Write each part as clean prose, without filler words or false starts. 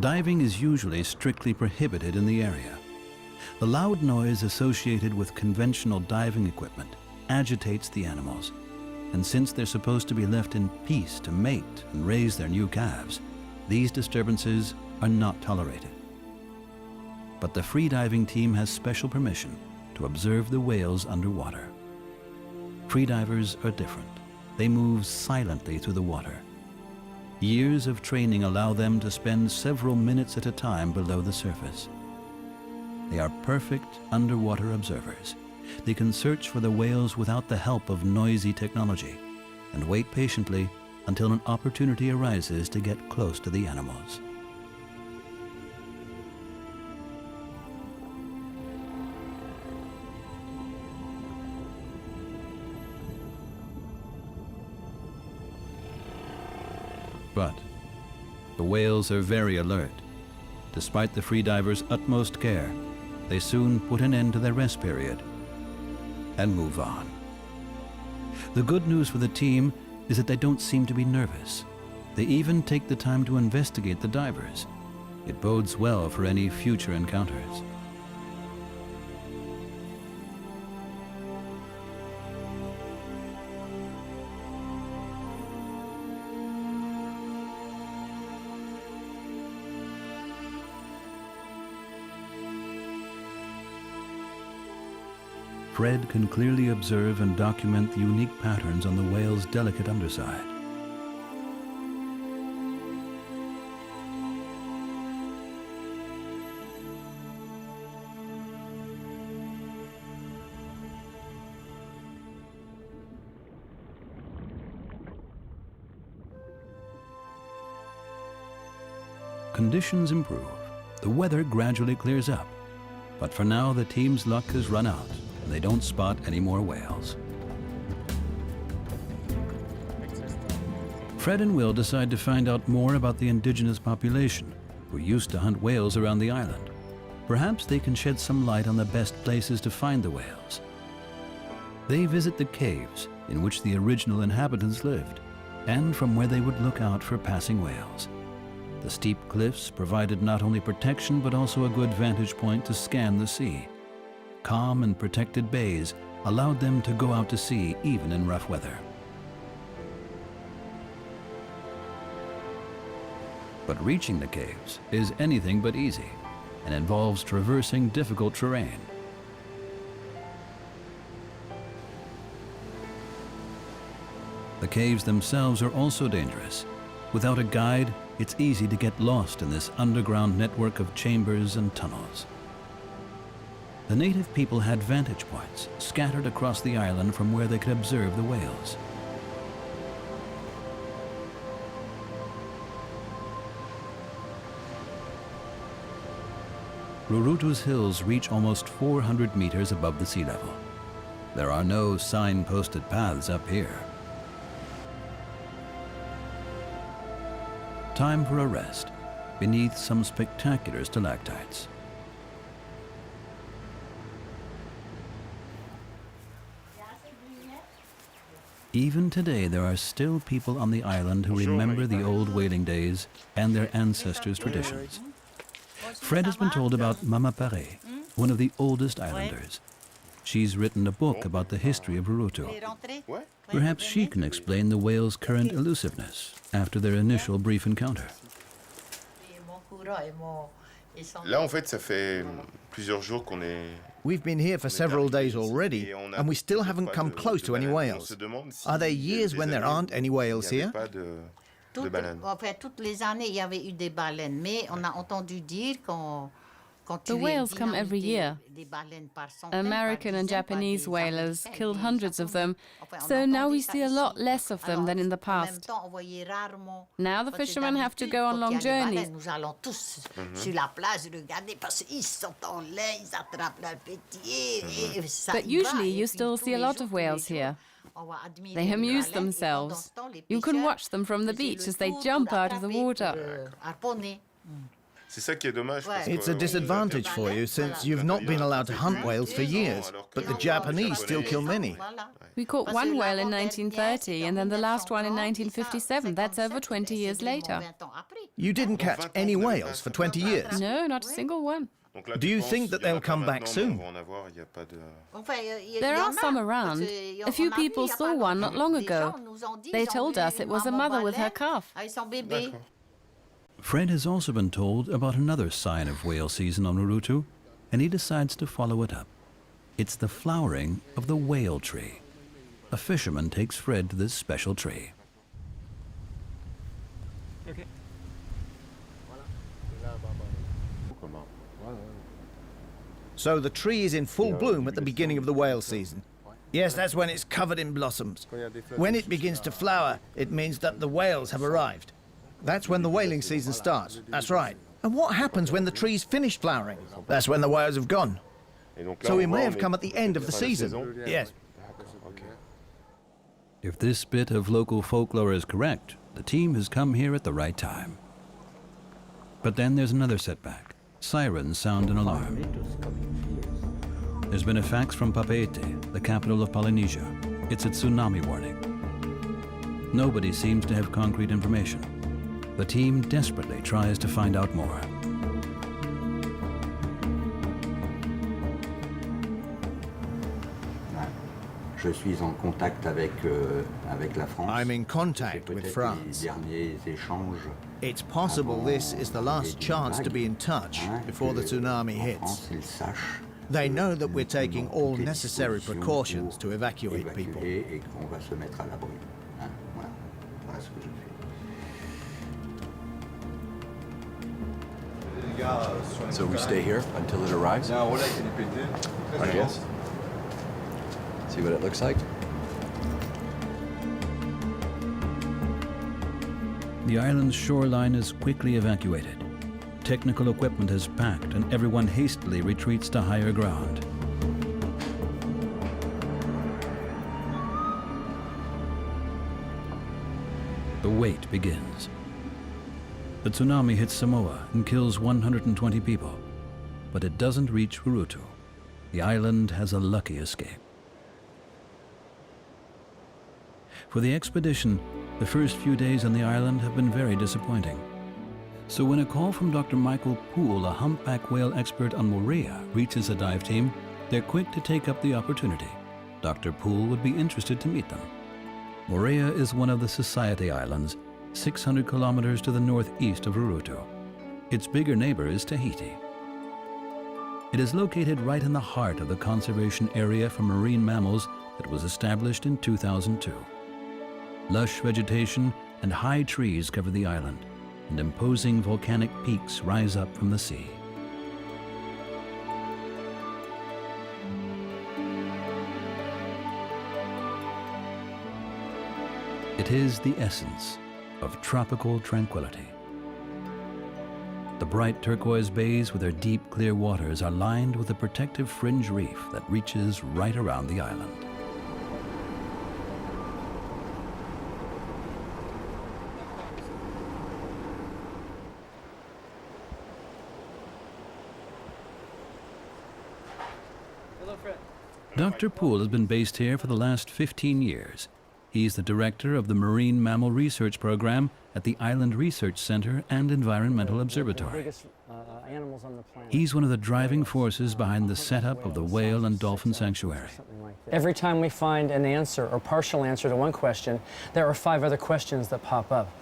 Diving is usually strictly prohibited in the area. The loud noise associated with conventional diving equipment agitates the animals, and since they're supposed to be left in peace to mate and raise their new calves, these disturbances are not tolerated. But the freediving team has special permission to observe the whales underwater. Freedivers are different. They move silently through the water. Years of training allow them to spend several minutes at a time below the surface. They are perfect underwater observers. They can search for the whales without the help of noisy technology and wait patiently until an opportunity arises to get close to the animals. But the whales are very alert. Despite the freedivers' utmost care, they soon put an end to their rest period and move on. The good news for the team is that they don't seem to be nervous. They even take the time to investigate the divers. It bodes well for any future encounters. Fred can clearly observe and document the unique patterns on the whale's delicate underside. Conditions improve. The weather gradually clears up. But for now, the team's luck has run out. They don't spot any more whales. Fred and Will decide to find out more about the indigenous population who used to hunt whales around the island. Perhaps they can shed some light on the best places to find the whales. They visit the caves in which the original inhabitants lived and from where they would look out for passing whales. The steep cliffs provided not only protection but also a good vantage point to scan the sea. Calm and protected bays allowed them to go out to sea even in rough weather. But reaching the caves is anything but easy and involves traversing difficult terrain. The caves themselves are also dangerous. Without a guide, it's easy to get lost in this underground network of chambers and tunnels. The native people had vantage points scattered across the island from where they could observe the whales. Rurutu's hills reach almost 400 meters above the sea level. There are no sign-posted paths up here. Time for a rest beneath some spectacular stalactites. Even today, there are still people on the island who remember the old whaling days and their ancestors' traditions. Fred has been told about Mama Pare, one of the oldest islanders. She's written a book about the history of Rurutu. Perhaps she can explain the whales' current elusiveness after their initial brief encounter. Là, en fait, ça fait plusieurs jours qu'on est... We've been here for several days already, and we still haven't come close to any whales. Are there years when there aren't any whales here? Toutes les années, il y avait eu des baleines, mais on a entendu dire quand The whales come every year. American and Japanese whalers killed hundreds of them, so now we see a lot less of them than in the past. Now the fishermen have to go on long journeys. But usually you still see a lot of whales here. They amuse themselves. You can watch them from the beach as they jump out of the water. It's a disadvantage for you since you've not been allowed to hunt whales for years, but the Japanese still kill many. We caught one whale in 1930 and then the last one in 1957. That's over 20 years later. You didn't catch any whales for 20 years. No, not a single one. Do you think that they'll come back soon? There are some around. A few people saw one not long ago. They told us it was a mother with her calf. Fred has also been told about another sign of whale season on Rurutu, and he decides to follow it up. It's the flowering of the whale tree. A fisherman takes Fred to this special tree. Okay. So the tree is in full bloom at the beginning of the whale season. Yes, that's when it's covered in blossoms. When it begins to flower, it means that the whales have arrived. That's when the whaling season starts. That's right. And what happens when the tree's finished flowering? That's when the whales have gone. So we may have come at the end of the season. Yes. If this bit of local folklore is correct, the team has come here at the right time. But then there's another setback. Sirens sound an alarm. There's been a fax from Papeete, the capital of Polynesia. It's a tsunami warning. Nobody seems to have concrete information. The team desperately tries to find out more. I'm in contact with France. It's possible this is the last chance to be in touch before the tsunami hits. They know that we're taking all necessary precautions to evacuate people. So we stay here until it arrives? I guess. See what it looks like? The island's shoreline is quickly evacuated. Technical equipment is packed and everyone hastily retreats to higher ground. The wait begins. The tsunami hits Samoa and kills 120 people, but it doesn't reach Rurutu. The island has a lucky escape. For the expedition, the first few days on the island have been very disappointing. So when a call from Dr. Michael Poole, a humpback whale expert on Moorea, reaches the dive team, they're quick to take up the opportunity. Dr. Poole would be interested to meet them. Moorea is one of the Society Islands, 600 kilometers to the northeast of Rurutu. Its bigger neighbor is Tahiti. It is located right in the heart of the conservation area for marine mammals that was established in 2002. Lush vegetation and high trees cover the island, and imposing volcanic peaks rise up from the sea. It is the essence of tropical tranquility. The bright turquoise bays with their deep, clear waters are lined with a protective fringe reef that reaches right around the island. Dr. Poole has been based here for the last 15 years. He's the director of the Marine Mammal Research Program at the Island Research Center and Environmental Observatory. He's one of the driving forces behind the setup of the whale and dolphin sanctuary. Every time we find an answer or partial answer to one question, there are 5 other questions that pop up.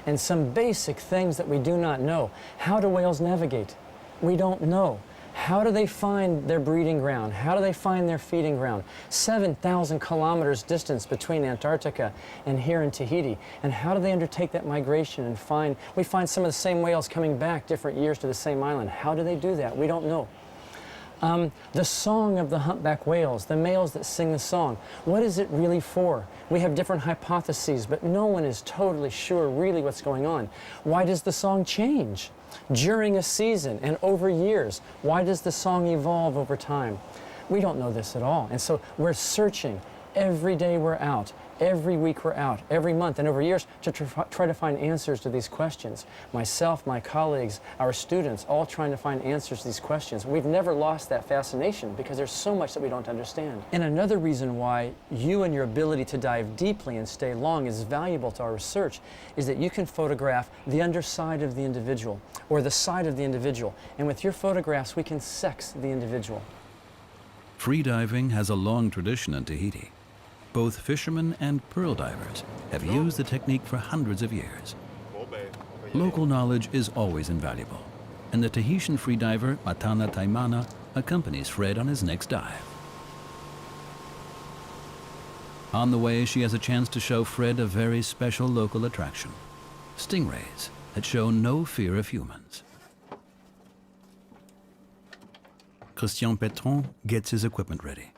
And some basic things that we do not know. How do whales navigate? We don't know. How do they find their breeding ground? How do they find their feeding ground? 7,000 kilometers distance between Antarctica and here in Tahiti. And how do they undertake that migration and we find some of the same whales coming back different years to the same island. How do they do that? We don't know. The song of the humpback whales, the males that sing the song, what is it really for? We have different hypotheses, but no one is totally sure really what's going on. Why does the song change during a season and over years? Why does the song evolve over time? We don't know this at all. And so we're searching Every day we're out, every week we're out, every month and over years to try to find answers to these questions. Myself, my colleagues, our students, all trying to find answers to these questions. We've never lost that fascination because there's so much that we don't understand. And another reason why you and your ability to dive deeply and stay long is valuable to our research is that you can photograph the underside of the individual or the side of the individual. And with your photographs, we can sex the individual. Free diving has a long tradition in Tahiti. Both fishermen and pearl divers have used the technique for hundreds of years. Local knowledge is always invaluable, and the Tahitian freediver Matana Taimana accompanies Fred on his next dive. On the way, she has a chance to show Fred a very special local attraction: stingrays that show no fear of humans. Christian Petron gets his equipment ready.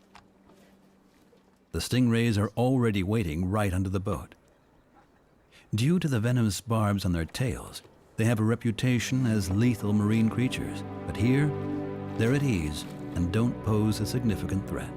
The stingrays are already waiting right under the boat. Due to the venomous barbs on their tails, they have a reputation as lethal marine creatures, but here, they're at ease and don't pose a significant threat.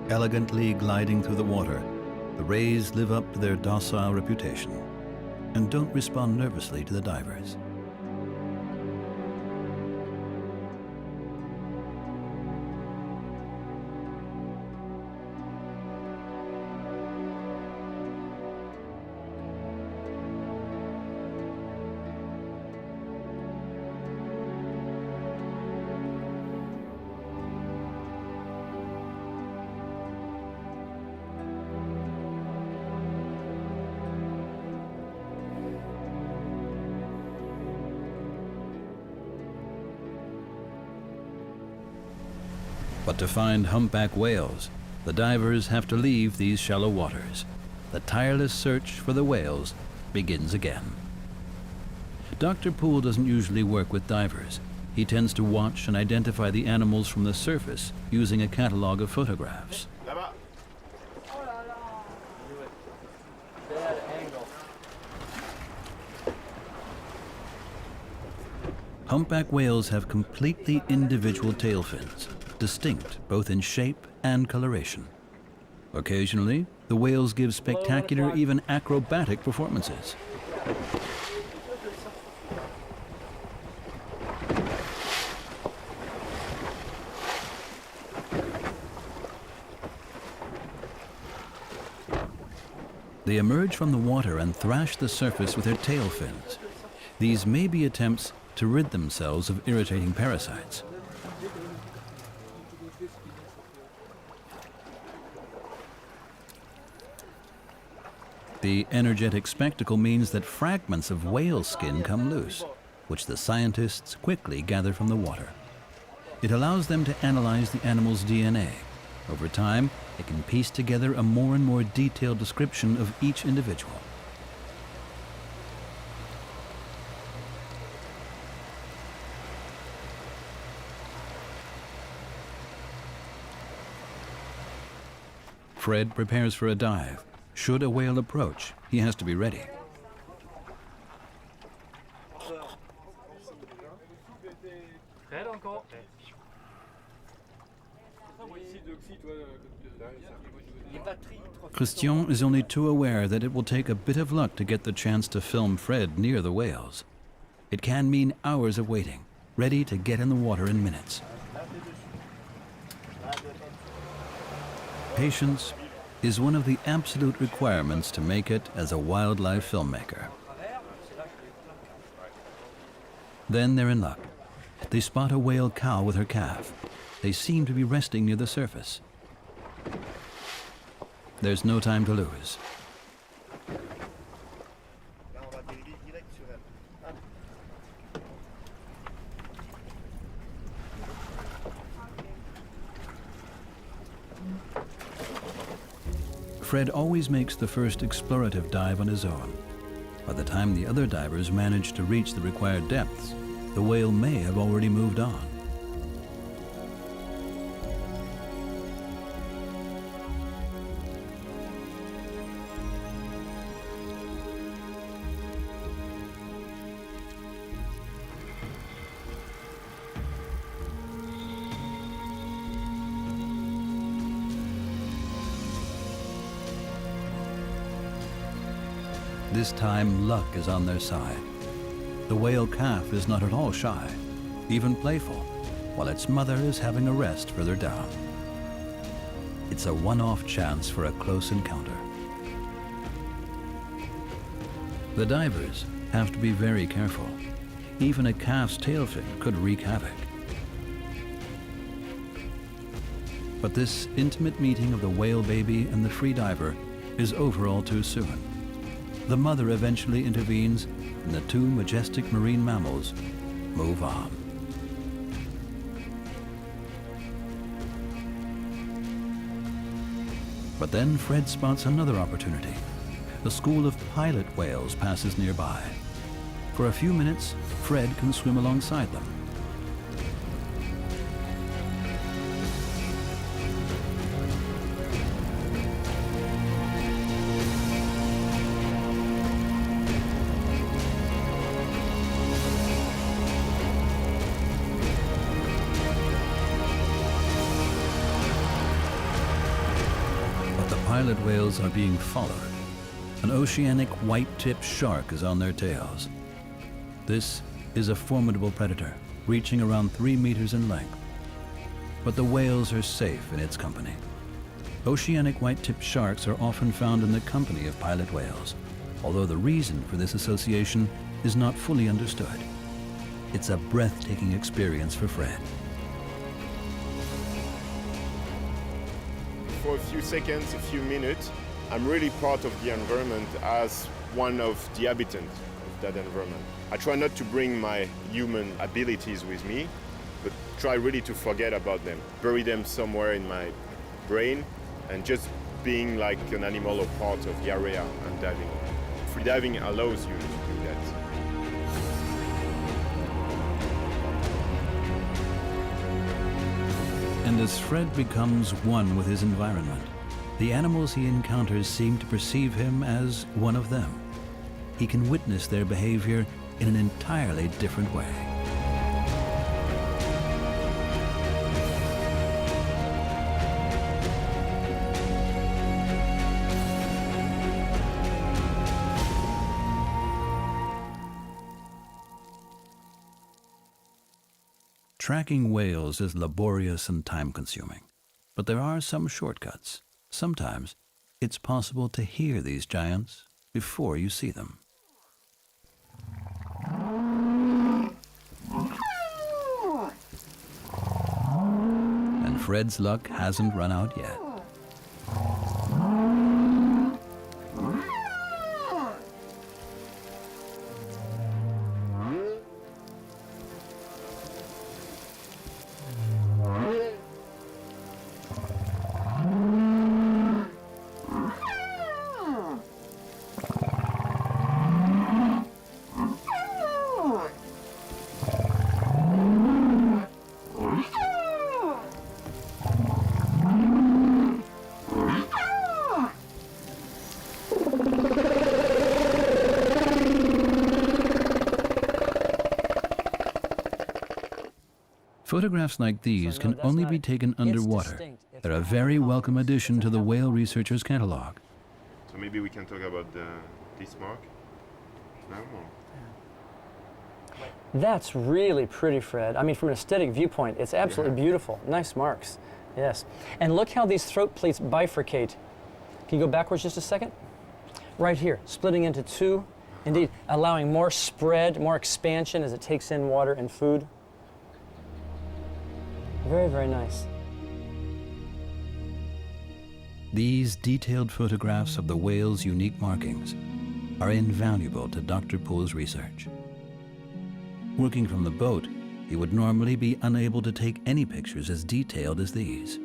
Elegantly gliding through the water, the rays live up to their docile reputation and don't respond nervously to the divers. But to find humpback whales, the divers have to leave these shallow waters. The tireless search for the whales begins again. Dr. Poole doesn't usually work with divers. He tends to watch and identify the animals from the surface using a catalog of photographs. Humpback whales have completely individual tail fins, distinct both in shape and coloration. Occasionally, the whales give spectacular, even acrobatic performances. They emerge from the water and thrash the surface with their tail fins. These may be attempts to rid themselves of irritating parasites. The energetic spectacle means that fragments of whale skin come loose, which the scientists quickly gather from the water. It allows them to analyze the animal's DNA. Over time, they can piece together a more and more detailed description of each individual. Fred prepares for a dive. Should a whale approach, he has to be ready. Christian is only too aware that it will take a bit of luck to get the chance to film Fred near the whales. It can mean hours of waiting, ready to get in the water in minutes. Patience is one of the absolute requirements to make it as a wildlife filmmaker. Then they're in luck. They spot a whale cow with her calf. They seem to be resting near the surface. There's no time to lose. Fred always makes the first explorative dive on his own. By the time the other divers manage to reach the required depths, the whale may have already moved on. This time, luck is on their side. The whale calf is not at all shy, even playful, while its mother is having a rest further down. It's a one-off chance for a close encounter. The divers have to be very careful. Even a calf's tail fin could wreak havoc. But this intimate meeting of the whale baby and the free diver is over all too soon. The mother eventually intervenes, and the two majestic marine mammals move on. But then Fred spots another opportunity. A school of pilot whales passes nearby. For a few minutes, Fred can swim alongside them. Pilot whales are being followed. An oceanic white-tipped shark is on their tails. This is a formidable predator, reaching around 3 meters in length. But the whales are safe in its company. Oceanic white-tipped sharks are often found in the company of pilot whales, although the reason for this association is not fully understood. It's a breathtaking experience for Fred. For a few seconds, a few minutes, I'm really part of the environment as one of the inhabitants of that environment. I try not to bring my human abilities with me, but try really to forget about them, bury them somewhere in my brain, and just being like an animal or part of the area I'm diving. Freediving allows you to do that. And as Fred becomes one with his environment, the animals he encounters seem to perceive him as one of them. He can witness their behavior in an entirely different way. Tracking whales is laborious and time-consuming, but there are some shortcuts. Sometimes it's possible to hear these giants before you see them. And Fred's luck hasn't run out yet. Photographs like these can only be taken underwater. They're a very welcome addition to the whale researcher's catalog. So maybe we can talk about this mark now? That's really pretty, Fred. I mean, from an aesthetic viewpoint, it's absolutely beautiful. Nice marks, yes. And look how these throat plates bifurcate. Can you go backwards just a second? Right here, splitting into two, indeed, allowing more spread, more expansion as it takes in water and food. Very, very nice. These detailed photographs of the whale's unique markings are invaluable to Dr. Poole's research. Working from the boat, he would normally be unable to take any pictures as detailed as these.